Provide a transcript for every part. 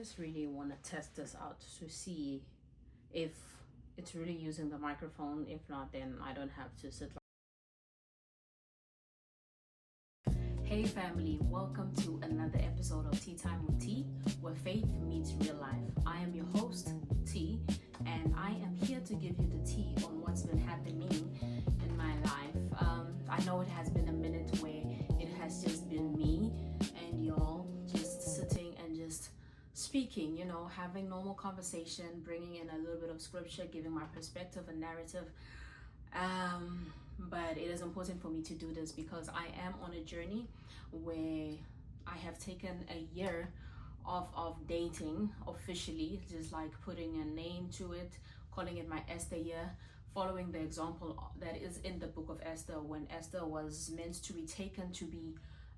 just really want to test this out to see if it's really using the microphone. If not, then I don't have to sit. Hey family, welcome to another episode of Tea Time with T, where faith meets real life. I am your host, T, and I am here to give you the tea on what's been happening in my life. I know it has been a minute where it has just been me and y'all just sitting and just speaking, having normal conversation, bringing in a little bit of scripture, giving my perspective and narrative. But it is important for me to do this because I am on a journey where I have taken a year off of dating officially, just like putting a name to it, calling it my Esther Year, following the example that is in the book of Esther. When Esther was meant to be taken to be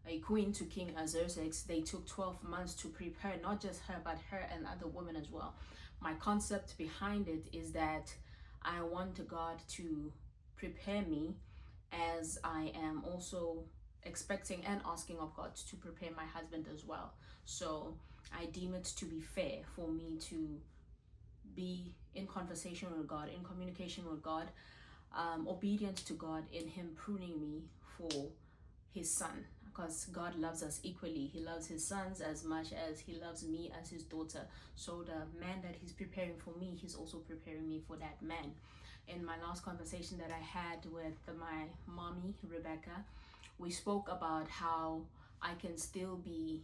a queen to King Xerxes, they took 12 months to prepare, not just her, but her and other women as well. My concept behind it is that I want God to prepare me as I am also expecting and asking of God to prepare my husband as well. So I deem it to be fair for me to be in conversation with God, in communication with God, obedient to God in Him pruning me for His son, because God loves us equally. He loves His sons as much as He loves me as His daughter. So the man that He's preparing for me, He's also preparing me for that man. In my last conversation that I had with my mommy, Rebecca, we spoke about how I can still be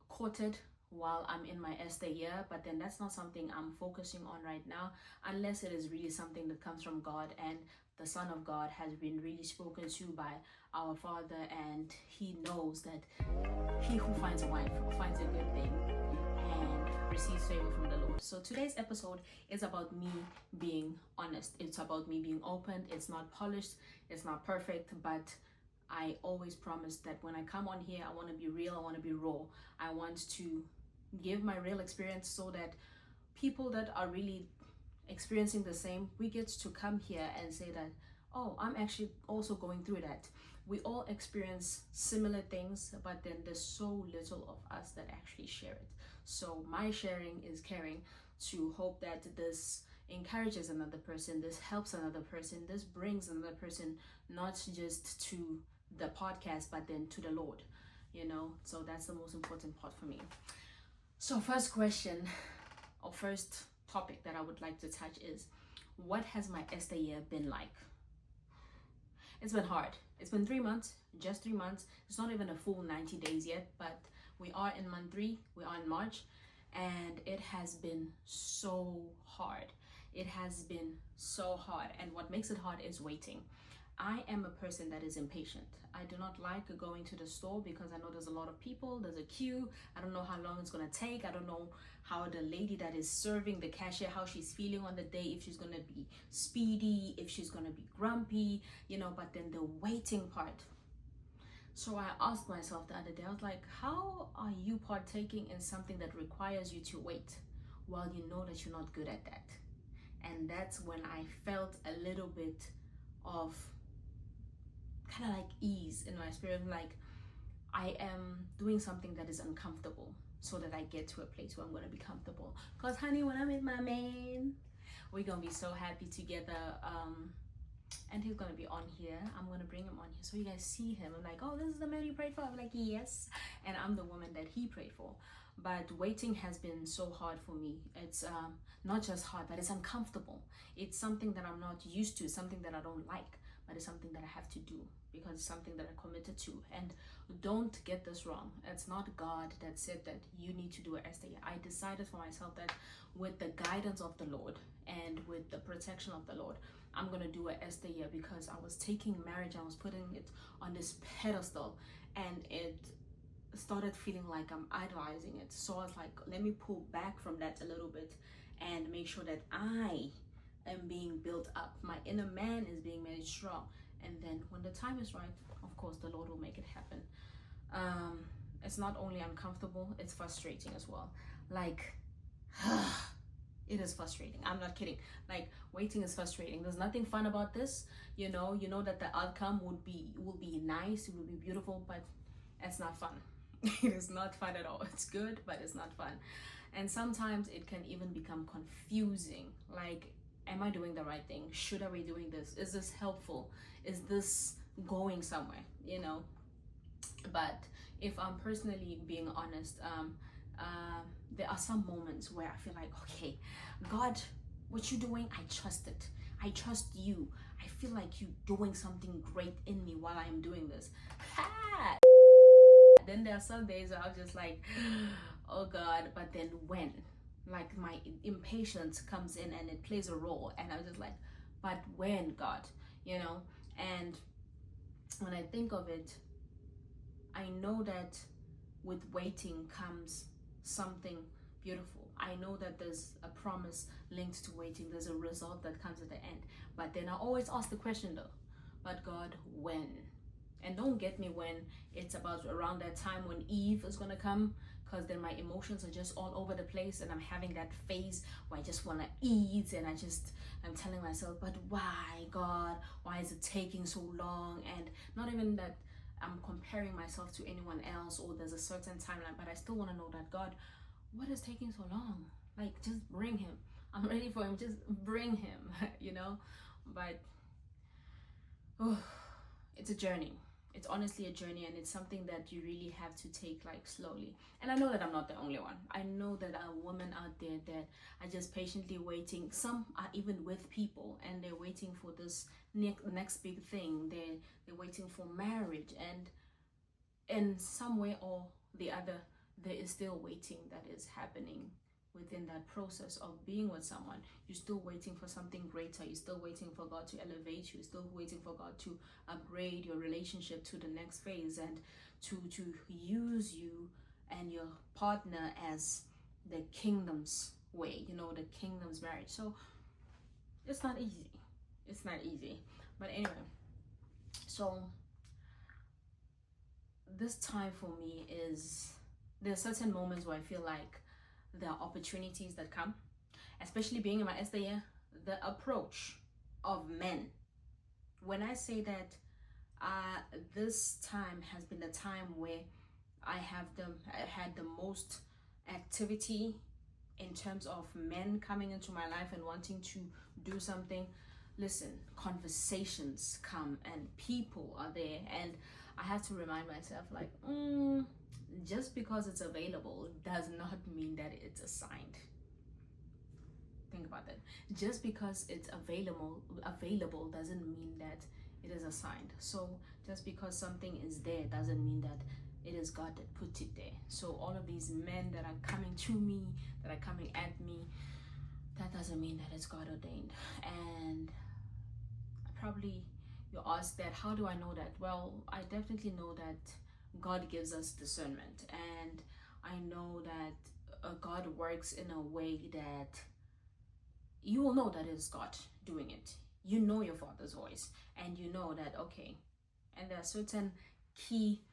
courted while I'm in my Esther year, but then that's not something I'm focusing on right now, unless it is really something that comes from God and the Son of God has been really spoken to by our Father, and He knows that he who finds a wife finds a good thing and receives favor from the Lord. So today's episode is about me being honest. It's about me being open. It's not polished, it's not perfect, but I always promise that when I come on here, I want to be real, I want to be raw. I want to give my real experience so that people that are really experiencing the same, we get to come here and say that, oh, I'm actually also going through that. We all experience similar things, but then there's so little of us that actually share it. So my sharing is caring, to hope that this encourages another person, this helps another person, this brings another person not just to the podcast, but then to the Lord, so that's the most important part for me. So first question or first topic that I would like to touch is, what has my Esther year been like? It's been hard. It's been 3 months, just 3 months. It's not even a full 90 days yet, but we are in month 3, we are in March, and it has been so hard. It has been so hard, and what makes it hard is waiting. I am a person that is impatient. I do not like going to the store because I know there's a lot of people, there's a queue. I don't know how long it's going to take. I don't know how the lady that is serving, the cashier, how she's feeling on the day, if she's going to be speedy, if she's going to be grumpy, but then the waiting part. So I asked myself the other day, I was like, how are you partaking in something that requires you to wait while you know that you're not good at that? And that's when I felt a little bit of kind of like ease in my spirit, like I am doing something that is uncomfortable so that I get to a place where I'm going to be comfortable. Because honey, when I'm with my man, we're going to be so happy together. And he's going to be on here. I'm going to bring him on here so you guys see him. I'm like, oh, this is the man you prayed for. I'm like, yes. And I'm the woman that he prayed for. But waiting has been so hard for me. It's not just hard, but it's uncomfortable. It's something that I'm not used to, something that I don't like, but it's something that I have to do because it's something that I'm committed to. And don't get this wrong. It's not God that said that you need to do an Esther year. I decided for myself that with the guidance of the Lord and with the protection of the Lord, I'm going to do an Esther year, because I was taking marriage, I was putting it on this pedestal, and it started feeling like I'm idolizing it. So I was like, let me pull back from that a little bit and make sure that I am being built up. My inner man is being made strong. And then when the time is right, of course, the Lord will make it happen. It's not only uncomfortable, it's frustrating as well. Like, it is frustrating. I'm not kidding. Like, waiting is frustrating. There's nothing fun about this. You know that the outcome will be nice, it will be beautiful, but it's not fun. It is not fun at all. It's good, but it's not fun. And sometimes it can even become confusing. Like, am I doing the right thing? Should I be doing this? Is this helpful? Is this going somewhere? But if I'm personally being honest, there are some moments where I feel like, okay, God, what you doing? I trust it. I trust you. I feel like you doing something great in me while I'm doing this. Ha! Then there are some days where I'm just like, oh God, but then when? Like my impatience comes in and it plays a role, and I'm just like, but when, God? And when I think of it, I know that with waiting comes something beautiful. I know that there's a promise linked to waiting. There's a result that comes at the end. But then I always ask the question though, but God, when? And don't get me when it's about around that time when Eve is going to come, because then my emotions are just all over the place and I'm having that phase where I just want to eat, and I'm telling myself, but why, God? Why is it taking so long? And not even that I'm comparing myself to anyone else or there's a certain timeline, but I still want to know that, God, what is taking so long? Like, just bring him. I'm ready for him. Just bring him, But oh, it's a journey. It's honestly a journey, and it's something that you really have to take like slowly. And I know that I'm not the only one. I know that there are women out there that are just patiently waiting. Some are even with people and they're waiting for this next big thing. They're waiting for marriage, and in some way or the other, there is still waiting that is happening within that process of being with someone. You're still waiting for something greater. You're still waiting for God to elevate you. You're still waiting for God to upgrade your relationship to the next phase, and to use you and your partner as the kingdom's way, the kingdom's marriage. So it's not easy. It's not easy. But anyway, so this time for me is, there are certain moments where I feel like there are opportunities that come, especially being in my Esther Year, the approach of men. When I say that this time has been the time where I had the most activity in terms of men coming into my life and wanting to do something. Listen, conversations come and people are there, and I have to remind myself, like, just because it's available does not mean that it's assigned. Think about that. Just because it's available doesn't mean that it is assigned. So just because something is there doesn't mean that it is God that put it there. So all of these men that are coming to me, that are coming at me, that doesn't mean that it's God ordained. And probably you ask that, how do I know that? Well, I definitely know that God gives us discernment, and I know that God works in a way that you will know that it's God doing it. You know your Father's voice, and you know that, okay, and there are certain key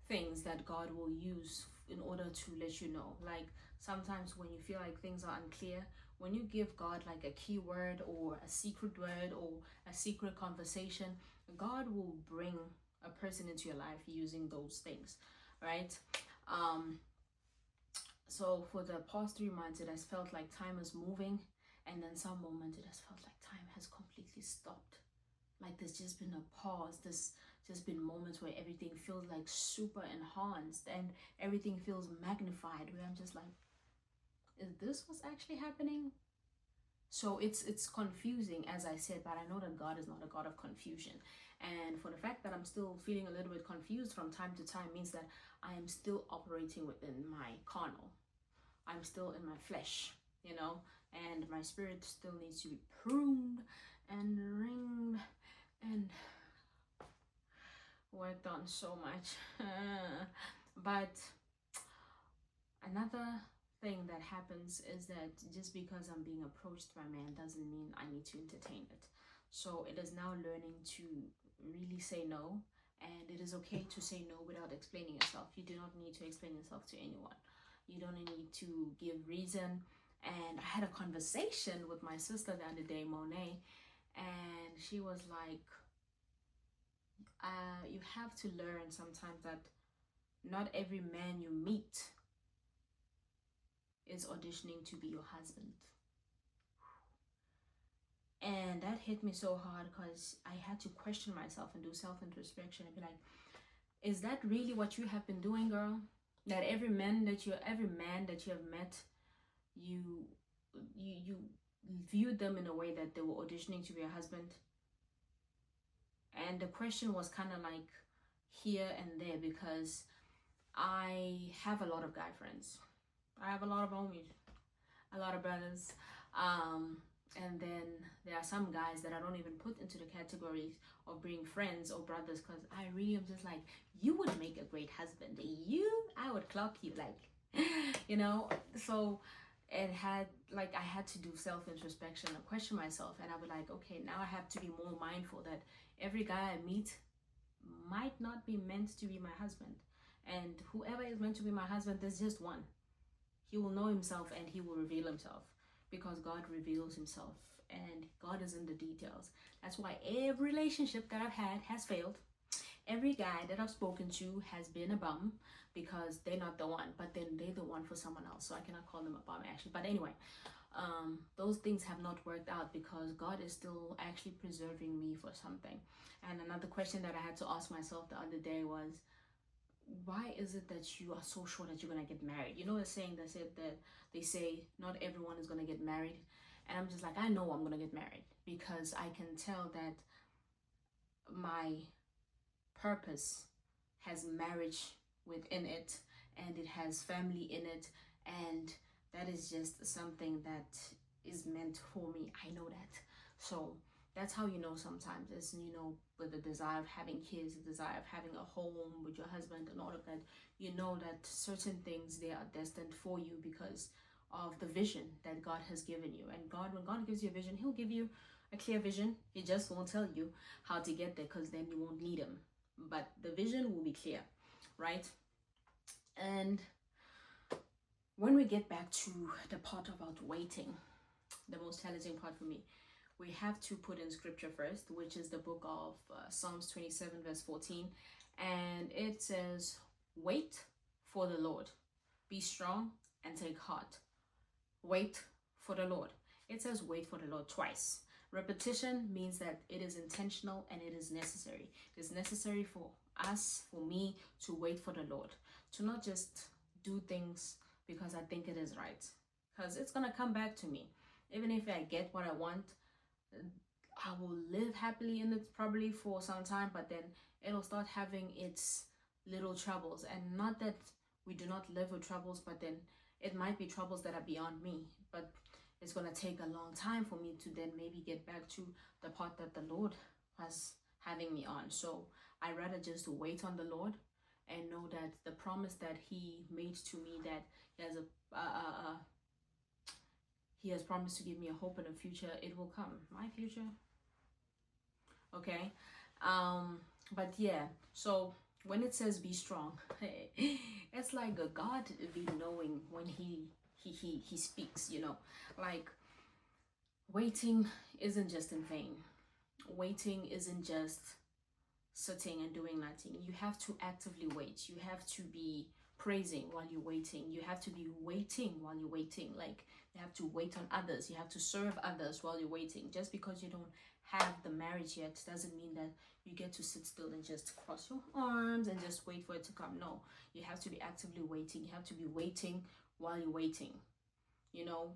things that God will use in order to let you know. Like sometimes when you feel like things are unclear, when you give God like a key word or a secret word or a secret conversation, God will bring a person into your life using those things, right? So for the past 3 months, it has felt like time is moving, and then some moments it has felt like time has completely stopped. Like there's just been a pause. There's just been moments where everything feels like super enhanced and everything feels magnified, where I'm just like, is this what's actually happening? So it's confusing, as I said, but I know that God is not a God of confusion. And for the fact that I'm still feeling a little bit confused from time to time means that I am still operating within my carnal. I'm still in my flesh, and my spirit still needs to be pruned and ringed and worked on so much. But another thing that happens is that just because I'm being approached by man doesn't mean I need to entertain it. So it is now learning to really say no, and it is okay to say no without explaining yourself. You do not need to explain yourself to anyone. You don't need to give reason. And I had a conversation with my sister the other day, Monet, and she was like, you have to learn sometimes that not every man you meet is auditioning to be your husband. And that hit me so hard because I had to question myself and do self-introspection and be like, is that really what you have been doing, girl? That every man that you have met, you viewed them in a way that they were auditioning to be a husband? And the question was kind of like here and there, because I have a lot of guy friends. I have a lot of homies, a lot of brothers. And then there are some guys that I don't even put into the categories of being friends or brothers, because I really am just like, you would make a great husband. I would clock you, like, you know. So it had, like, I had to do self-introspection and question myself, and I was like, okay, now I have to be more mindful that every guy I meet might not be meant to be my husband. And whoever is meant to be my husband, there's just one. He will know himself and he will reveal himself, because God reveals himself and God is in the details. That's why every relationship that I've had has failed. Every guy that I've spoken to has been a bum, because they're not the one, but then they're the one for someone else. So I cannot call them a bum, actually. But anyway, those things have not worked out, because God is still actually preserving me for something. And another question that I had to ask myself the other day was, why is it that you are so sure that you're gonna get married? You know the saying that said that they say not everyone is gonna get married. And I'm just like, I know I'm gonna get married, because I can tell that my purpose has marriage within it, and it has family in it, and that is just something that is meant for me. I know that. So that's how you know sometimes, is, you know, with the desire of having kids, the desire of having a home with your husband and all of that, you know that certain things, they are destined for you because of the vision that God has given you. And God, when God gives you a vision, he'll give you a clear vision. He just won't tell you how to get there, because then you won't need him. But the vision will be clear, right? And when we get back to the part about waiting, the most challenging part for me, we have to put in scripture first, which is the book of Psalms 27 verse 14. And it says, wait for the Lord, be strong and take heart. Wait for the Lord. It says wait for the Lord twice. Repetition means that it is intentional and it is necessary. It's necessary for us, for me, to wait for the Lord, to not just do things because I think it is right, because it's gonna come back to me. Even if I get what I want, I will live happily in it probably for some time, but then it'll start having its little troubles. And not that we do not live with troubles, but then it might be troubles that are beyond me, but it's going to take a long time for me to then maybe get back to the part that the Lord was having me on. So I rather just wait on the Lord and know that the promise that he made to me, that he has he has promised to give me a hope in the future, it will come. My future. Okay. But yeah, so when it says be strong, it's like a God be knowing when he speaks, you know. Like, waiting isn't just in vain. Waiting isn't just sitting and doing nothing. You have to actively wait. You have to be praising while you're waiting. You have to be waiting while you're waiting. Like, you have to wait on others. You have to serve others while you're waiting. Just because you don't have the marriage yet doesn't mean that you get to sit still and just cross your arms and just wait for it to come. No, you have to be actively waiting. You have to be waiting while you're waiting. You know,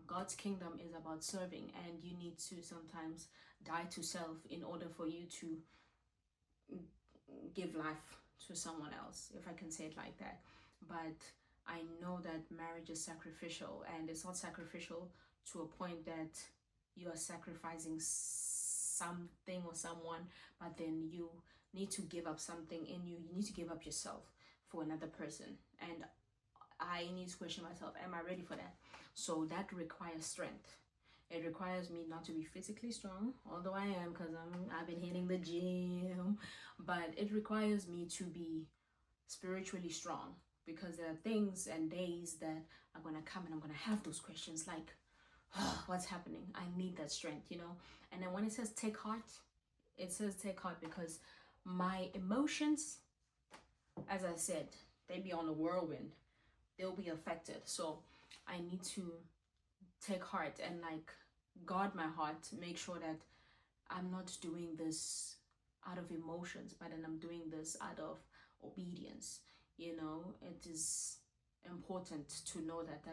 God's kingdom is about serving, and you need to sometimes die to self in order for you to give life to someone else, if I can say it like that. But I know that marriage is sacrificial, and it's not sacrificial to a point that you are sacrificing something or someone, but then you need to give up something in you. You need to give up yourself for another person. And I need to question myself, am I ready for that? So that requires strength. It requires me not to be physically strong, although I am, because I've been hitting the gym. But it requires me to be spiritually strong, because there are things and days that are going to come and I'm going to have those questions like, oh, what's happening? I need that strength, you know. And then when it says take heart, it says take heart because my emotions as I said, they be on a whirlwind. They'll be affected. So I need to take heart and like guard my heart, make sure that I'm not doing this out of emotions, but then I'm doing this out of obedience. You know, it is important to know that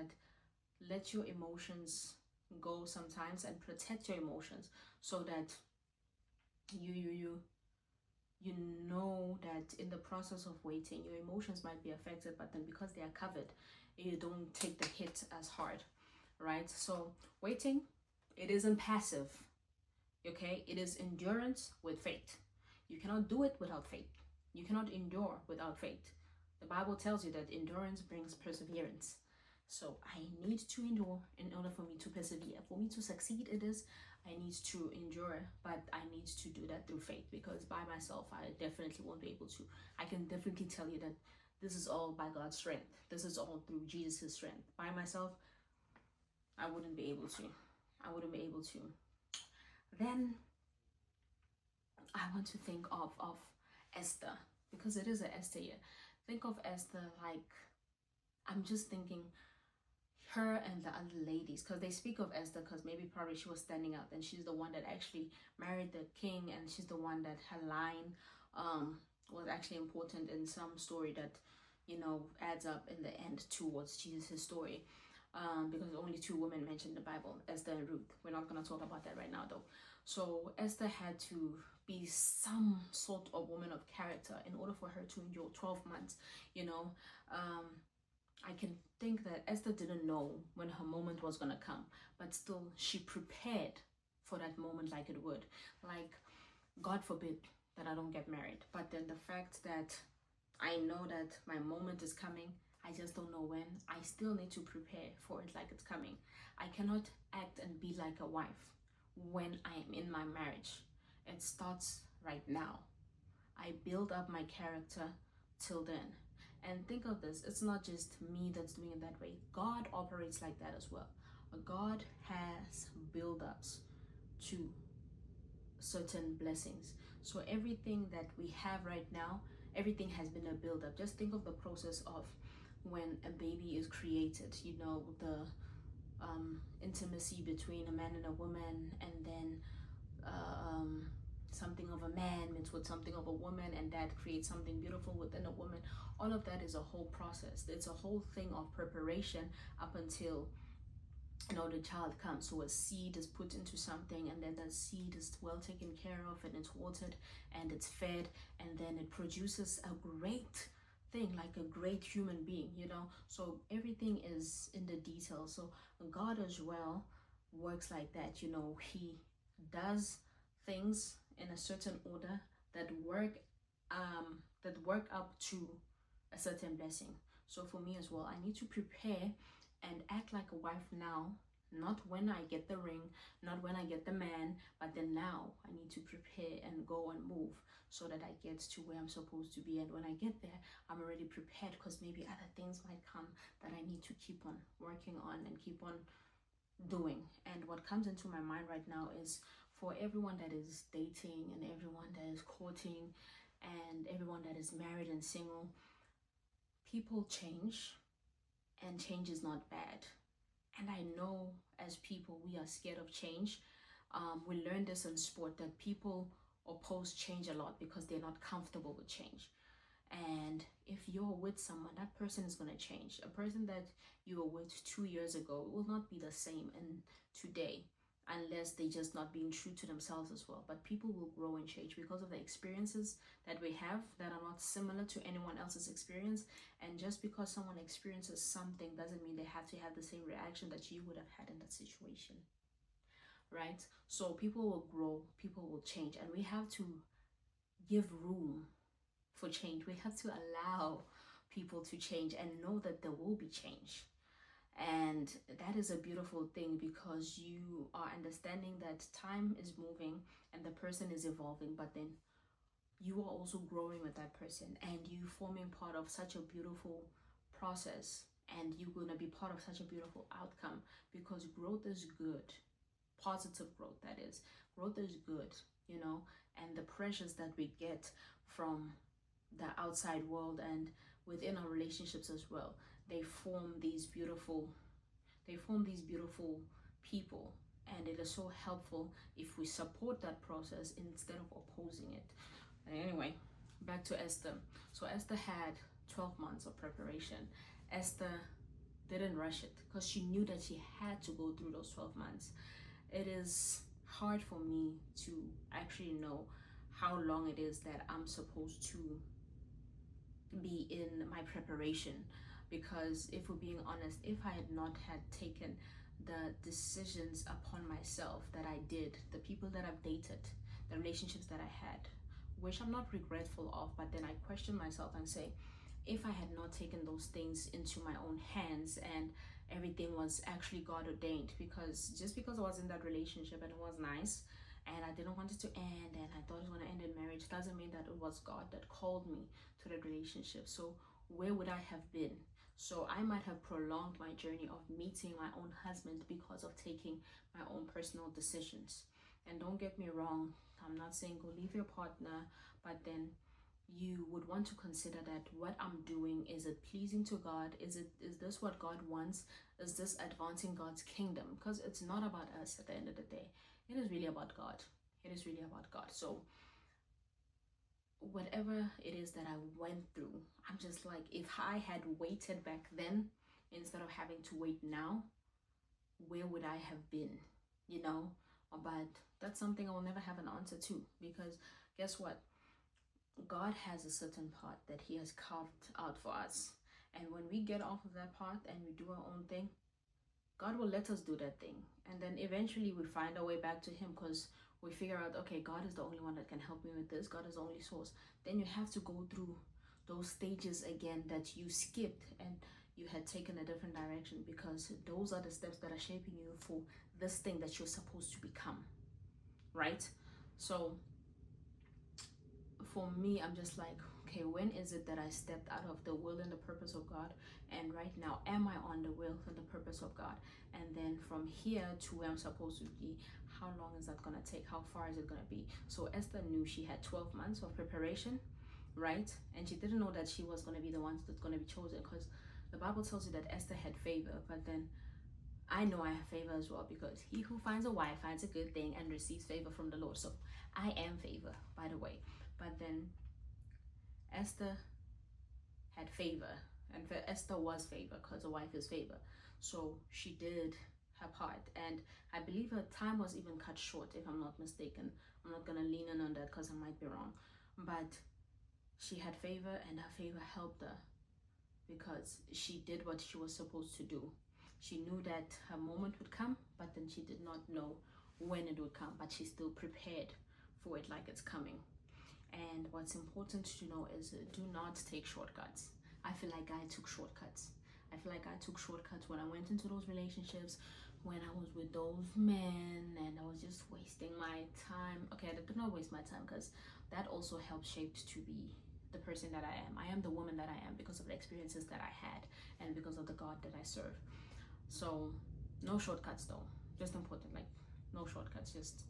let your emotions go sometimes and protect your emotions, so that you you know that in the process of waiting your emotions might be affected, but then because they are covered, you don't take the hit as hard, right? So waiting, it isn't passive, okay? It is endurance with faith. You cannot do it without faith. You cannot endure without faith. The Bible tells you that endurance brings perseverance. So I need to endure in order for me to persevere. For me to succeed, it is I need to endure, but I need to do that through faith, because by myself, I definitely won't be able to. I can definitely tell you that this is all by God's strength. This is all through Jesus' strength. By myself, I wouldn't be able to. I wouldn't be able to. Then I want to think of Esther, because it is an Esther year. Think of Esther like, I'm just thinking her and the other ladies, because they speak of Esther because maybe probably she was standing out and she's the one that actually married the king, and she's the one that her line was actually important in some story that, you know, adds up in the end towards Jesus' story. Because only two women mentioned in the Bible, Esther and Ruth. We're not going to talk about that right now though. So Esther had to be some sort of woman of character in order for her to endure 12 months, you know. I can think that Esther didn't know when her moment was going to come, but still she prepared for that moment like it would. Like, God forbid that I don't get married, but then the fact that I know that my moment is coming, I just don't know when, I still need to prepare for it like it's coming. I cannot act and be like a wife when I am in my marriage. It starts right now. I build up my character till then. And think of this, it's not just me that's doing it that way. God operates like that as well. God has build-ups to certain blessings. So everything that we have right now, everything has been a build-up. Just think of the process of when a baby is created, you know, the intimacy between a man and a woman, and then something of a man mixed with something of a woman, and that creates something beautiful within a woman. All of that is a whole process. It's a whole thing of preparation up until, you know, the child comes. So a seed is put into something, and then that seed is well taken care of, and it's watered and it's fed, and then it produces a great thing, like a great human being, you know. So everything is in the details. So God as well works like that, you know. He does things in a certain order that work up to a certain blessing. So for me as well, I need to prepare and act like a wife now, not when I get the ring, not when I get the man, but then now I need to prepare and go and move so that I get to where I'm supposed to be. And when I get there, I'm already prepared, because maybe other things might come that I need to keep on working on and keep on doing. And what comes into my mind right now is for everyone that is dating and everyone that is courting and everyone that is married and single, people change, and change is not bad. And I know as people, we are scared of change. We learned this in sport, that people oppose change a lot because they're not comfortable with change. And if you're with someone, that person is going to change. A person that you were with 2 years ago will not be the same in today, unless they just not being true to themselves as well. But people will grow and change because of the experiences that we have that are not similar to anyone else's experience. And just because someone experiences something doesn't mean they have to have the same reaction that you would have had in that situation, right? So people will grow, people will change, and we have to give room for change. We have to allow people to change and know that there will be change. And that is a beautiful thing, because you are understanding that time is moving and the person is evolving, but then you are also growing with that person, and you forming part of such a beautiful process, and you're going to be part of such a beautiful outcome, because growth is good. Positive growth, that is. Growth is good, you know, and the pressures that we get from the outside world and within our relationships as well. They form these beautiful people, and it is so helpful if we support that process instead of opposing it. And anyway, back to Esther. So Esther had 12 months of preparation. Esther didn't rush it because she knew that she had to go through those 12 months. It is hard for me to actually know how long it is that I'm supposed to be in my preparation, because if we're being honest, if I had not had taken the decisions upon myself that I did, the people that I've dated, the relationships that I had, which I'm not regretful of, but then I question myself and say, if I had not taken those things into my own hands and everything was actually God ordained, because just because I was in that relationship and it was nice and I didn't want it to end and I thought it was going to end in marriage, doesn't mean that it was God that called me to that relationship. So where would I have been? So I might have prolonged my journey of meeting my own husband because of taking my own personal decisions. And don't get me wrong, I'm not saying go leave your partner, but then you would want to consider that what I'm doing, is it pleasing to God? Is this what God wants? Is this advancing God's kingdom? Because it's not about us at the end of the day. It is really about God. It is really about God. So whatever it is that I went through, I'm just like, if I had waited back then instead of having to wait now, where would I have been? You know? But that's something I will never have an answer to, because guess what? God has a certain path that he has carved out for us. And when we get off of that path and we do our own thing, God will let us do that thing. And then eventually we find our way back to him, because we figure out, okay, God is the only one that can help me with this. God is the only source. Then you have to go through those stages again that you skipped and you had taken a different direction, because those are the steps that are shaping you for this thing that you're supposed to become, right? So for me, I'm just like, okay, when is it that I stepped out of the will and the purpose of God? And right now, am I on the will and the purpose of God? And then from here to where I'm supposed to be, how long is that going to take? How far is it going to be? So Esther knew she had 12 months of preparation, right? And she didn't know that she was going to be the one that's going to be chosen, because the Bible tells you that Esther had favor. But then I know I have favor as well, because he who finds a wife finds a good thing and receives favor from the Lord. So I am favor, by the way. But then Esther had favor, and Esther was favor because a wife is favor. So she did her part, and I believe her time was even cut short, if I'm not mistaken. I'm not gonna lean in on that because I might be wrong, but she had favor, and her favor helped her because she did what she was supposed to do. She knew that her moment would come, but then she did not know when it would come, but she still prepared for it like it's coming. And what's important to know is, do not take shortcuts. I feel like I took shortcuts. I feel like I took shortcuts when I went into those relationships, when I was with those men, and I was just wasting my time. Okay, I did not waste my time, because that also helped shape to be the person that I am. I am the woman that I am because of the experiences that I had and because of the God that I serve. So no shortcuts though. Just important, like no shortcuts. Just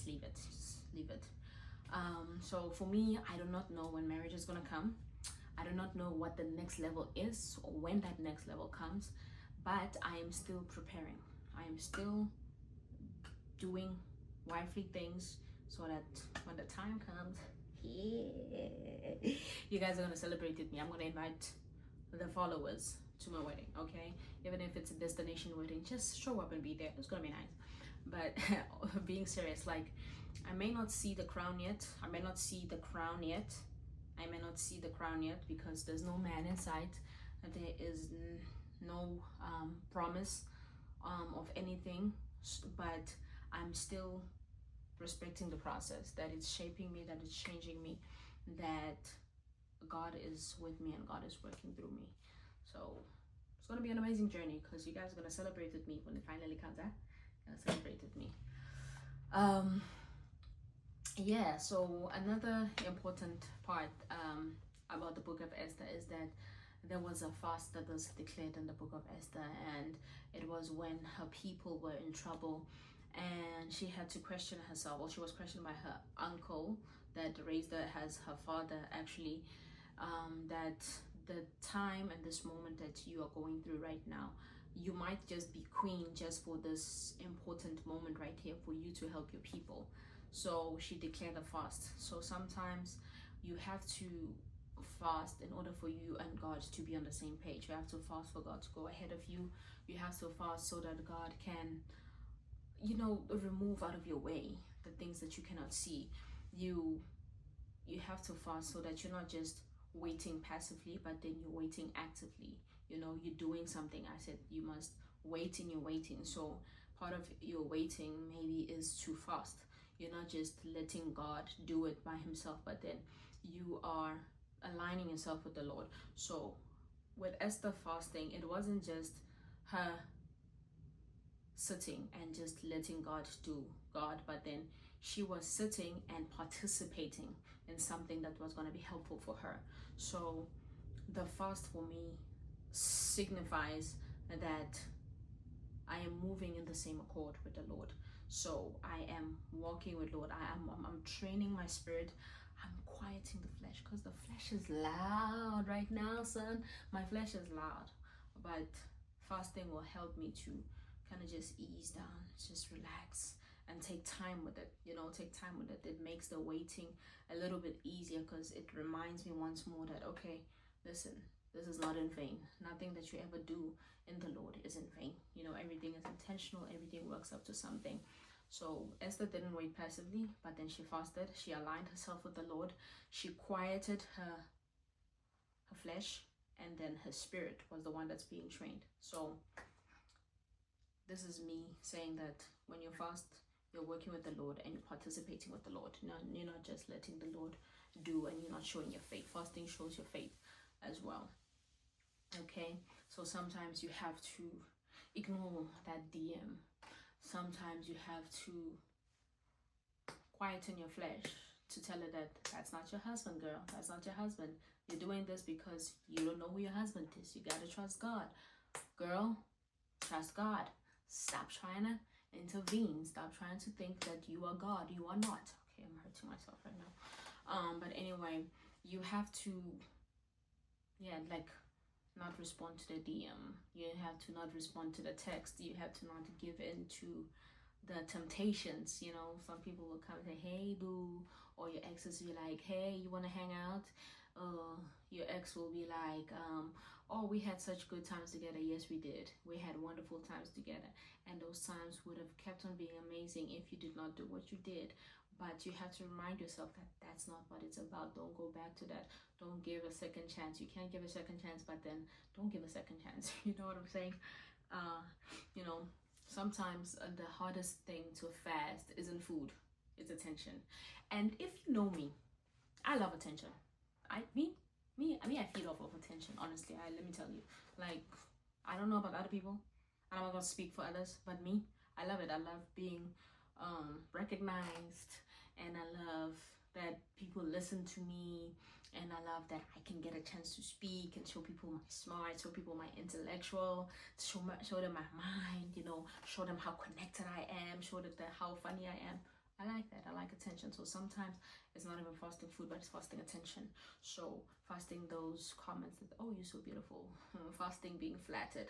leave it. Just leave it. So for me, I do not know when marriage is gonna come. I do not know what the next level is or when that next level comes, but I am still preparing. I am still doing wifely things so that when the time comes, you guys are gonna celebrate with me. I'm gonna invite the followers to my wedding, okay? Even if it's a destination wedding, just show up and be there. It's gonna be nice. But being serious, like, I may not see the crown yet. I may not see the crown yet. I may not see the crown yet because there's no man in sight. There is no promise of anything. But I'm still respecting the process, that it's shaping me, that it's changing me, that God is with me and God is working through me. So it's going to be an amazing journey, because you guys are going to celebrate with me when it finally comes out. Celebrate with me. Yeah, so another important part about the book of Esther is that there was a fast that was declared in the book of Esther, and it was when her people were in trouble and she had to question herself. Well, she was questioned by her uncle that raised her as her father actually that the time and this moment that you are going through right now, you might just be queen just for this important moment right here for you to help your people. So she declared a fast. So sometimes you have to fast in order for you and God to be on the same page. You have to fast for God to go ahead of you. You have to fast so that God can, remove out of your way the things that you cannot see. You have to fast so that you're not just waiting passively, but then you're waiting actively. You're doing something. I said you must wait in your waiting. So part of your waiting maybe is to fast. You're not just letting God do it by himself, but then you are aligning yourself with the Lord. So with Esther fasting, it wasn't just her sitting and just letting God do God, but then she was sitting and participating in something that was going to be helpful for her. So the fast for me signifies that I am moving in the same accord with the Lord. So I am walking with Lord. I'm training my spirit. I'm quieting the flesh because the flesh is loud right now, son. My flesh is loud, but fasting will help me to kind of just ease down, just relax and take time with it. Take time with it. It makes the waiting a little bit easier because it reminds me once more that, okay, listen, this is not in vain. Nothing that you ever do in the Lord is in vain. Everything is intentional. Everything works up to something. So Esther didn't wait passively, but then she fasted. She aligned herself with the Lord. She quieted her flesh, and then her spirit was the one that's being trained. So this is me saying that when you fast, you're working with the Lord and you're participating with the Lord. You're not just letting the Lord do and you're not showing your faith. Fasting shows your faith as well. Okay, so sometimes you have to ignore that DM. Sometimes you have to quieten your flesh to tell her that that's not your husband, girl. That's not your husband. You're doing this because you don't know who your husband is. You gotta trust God. Girl, trust God. Stop trying to intervene. Stop trying to think that you are God. You are not. Okay, I'm hurting myself right now. But anyway, you have to, not respond to the DM. You have to not respond to the text. You have to not give in to the temptations. Some people will come and say, hey, boo, or your exes will be like, hey, you want to hang out? Your ex will be like, oh, we had such good times together. Yes, we did. We had wonderful times together. And those times would have kept on being amazing if you did not do what you did. But you have to remind yourself that that's not what it's about. Don't go back to that. Don't give a second chance. You can't give a second chance, but then don't give a second chance. You know what I'm saying? Sometimes the hardest thing to fast isn't food. It's attention. And if you know me, I love attention. I feed off of attention, honestly. Let me tell you. I don't know about other people. I'm not gonna speak for others, but me, I love it. I love being recognized, and I love that people listen to me, and I love that I can get a chance to speak and show people my smart, show people my intellectual, show them my mind, show them how connected I am, show them how funny I am. I like that. I like attention. So sometimes it's not even fasting food, but it's fasting attention. So fasting those comments that, oh, you're so beautiful. Fasting being flattered.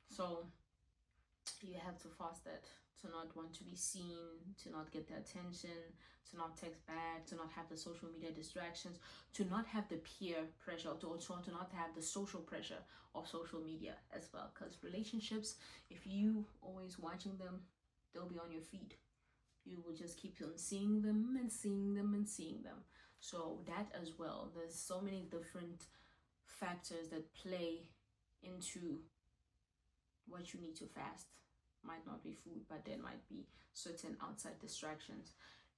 So you have to fast that, to not want to be seen, to not get the attention, to not text back, to not have the social media distractions, to not have the peer pressure, to not have the social pressure of social media as well. Because relationships, if you always watching them, they'll be on your feed. You will just keep on seeing them and seeing them and seeing them. So that as well, there's so many different factors that play into what you need to fast. Might not be food, but there might be certain outside distractions,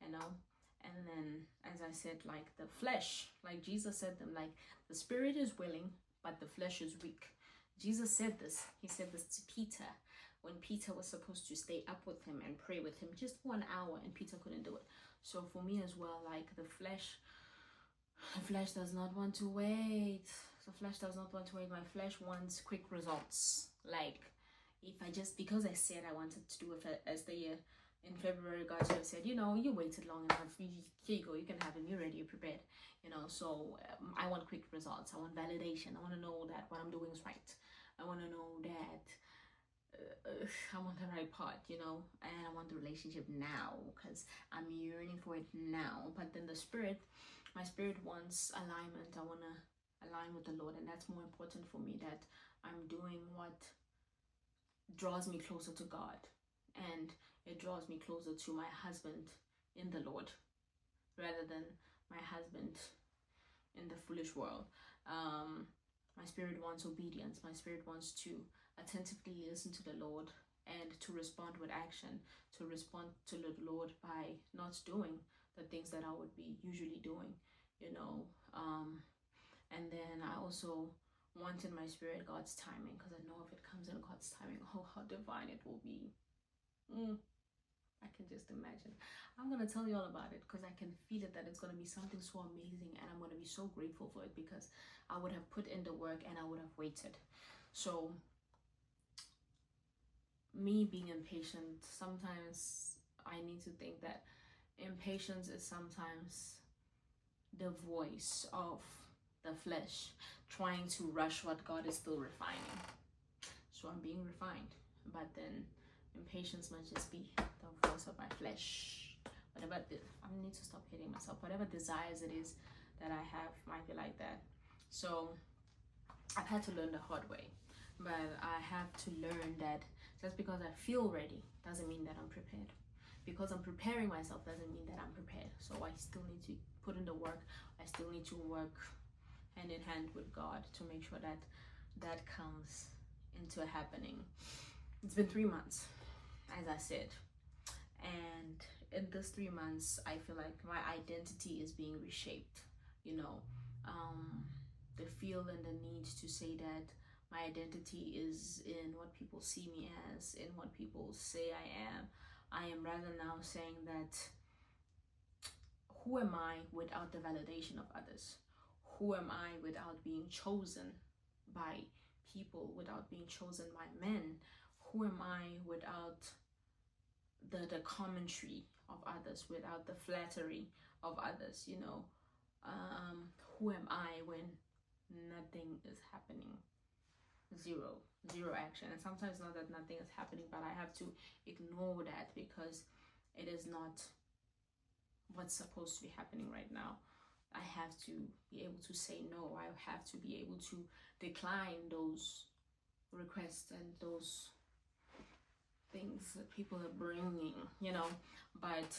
and then, as I said, like the flesh, like Jesus said them, like the spirit is willing, but the flesh is weak. Jesus said this. He said this to Peter when Peter was supposed to stay up with him and pray with him just 1 hour, and Peter couldn't do it. So for me as well, like the flesh does not want to wait. The flesh does not want to wait. My flesh wants quick results. Like, if I just, because I said I wanted to do it as the year, in February, God should have said, you know, you waited long enough. Here you go. You can have him. You're ready. You're prepared. You know, so I want quick results. I want validation. I want to know that what I'm doing is right. I want to know that I'm on the right path, you know, and I want the relationship now because I'm yearning for it now. But then my spirit wants alignment. I want to align with the Lord, and that's more important for me, that I'm doing what draws me closer to God, and it draws me closer to my husband in the Lord rather than my husband in the foolish world. My spirit wants obedience. My spirit wants to attentively listen to the Lord and to respond with action, to respond to the Lord by not doing the things that I would be usually doing, you know. And then I also want in my spirit God's timing, because I know if it comes in God's timing, oh, how divine it will be. I can just imagine. I'm going to tell you all about it because I can feel it, that it's going to be something so amazing, and I'm going to be so grateful for it because I would have put in the work and I would have waited. So me being impatient, sometimes I need to think that impatience is sometimes the voice of the flesh trying to rush what God is still refining. So I'm being refined, but then impatience might just be the voice of my flesh. Whatever I need to stop hitting myself. Whatever desires it is that I have might be like that. So I've had to learn the hard way, but I have to learn that just because I feel ready doesn't mean that I'm prepared. Because I'm preparing myself doesn't mean that I'm prepared. So I still need to put in the work. I still need to work hand in hand with God to make sure that that comes into happening. It's been 3 months, as I said, and in this 3 months I feel like my identity is being reshaped, you know. The feel and the need to say that my identity is in what people see me as, in what people say I am rather now saying that who am I without the validation of others? Who am I without being chosen by people, without being chosen by men? Who am I without the commentary of others, without the flattery of others, you know? Who am I when nothing is happening? Zero action. And sometimes not that nothing is happening, but I have to ignore that because it is not what's supposed to be happening right now. I have to be able to say no. I have to be able to decline those requests and those things that people are bringing, you know. But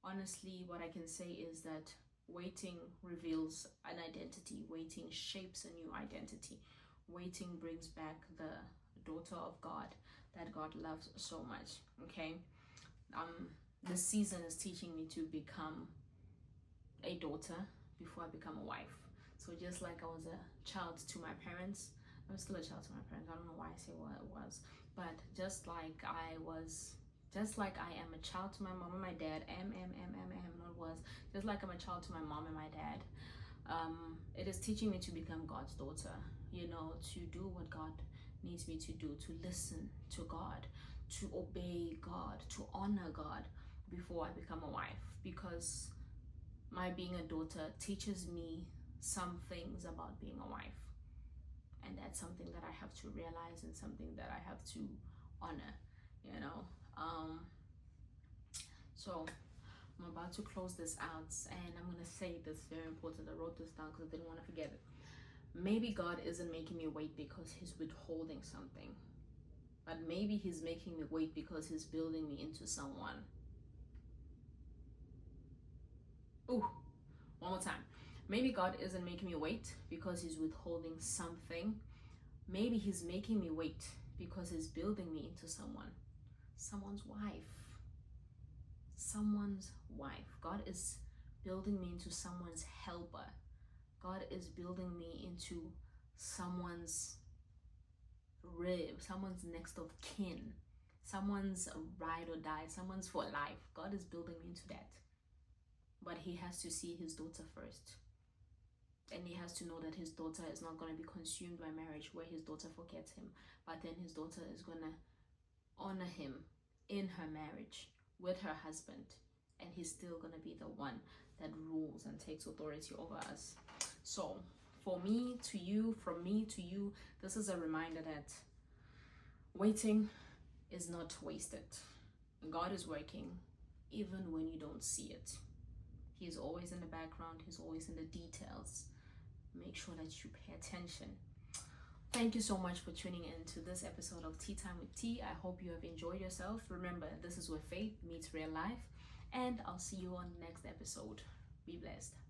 honestly, what I can say is that waiting reveals an identity. Waiting shapes a new identity. Waiting brings back the daughter of God that God loves so much. Okay. This season is teaching me to become a daughter before I become a wife. So just like I was a child to my parents, I'm still a child to my parents. I don't know why I say what it was, but just like I am a child to my mom and my dad, not was, just like I'm a child to my mom and my dad, it is teaching me to become God's daughter, you know, to do what God needs me to do, to listen to God, to obey God, to honor God before I become a wife, because my being a daughter teaches me some things about being a wife, and that's something that I have to realize and something that I have to honor, you know. So I'm about to close this out, and I'm gonna say this very important. I wrote this down because I didn't want to forget it. Maybe God isn't making me wait because he's withholding something, but maybe he's making me wait because he's building me into someone. Ooh, one more time. Maybe God isn't making me wait because he's withholding something. Maybe he's making me wait because he's building me into someone's wife. Someone's wife. God is building me into someone's helper. God is building me into someone's rib, someone's next of kin, someone's ride or die, someone's for life. God is building me into that. But he has to see his daughter first. And he has to know that his daughter is not going to be consumed by marriage where his daughter forgets him. But then his daughter is going to honor him in her marriage with her husband, and he's still gonna be the one that rules and takes authority over us. So for me to you, from me to you, this is a reminder that waiting is not wasted. God is working even when you don't see it. He's always in the background, he's always in the details. Make sure that you pay attention. Thank you so much for tuning in to this episode of Tea Time with T. I hope you have enjoyed yourself. Remember, this is where faith meets real life, and I'll see you on the next episode. Be blessed.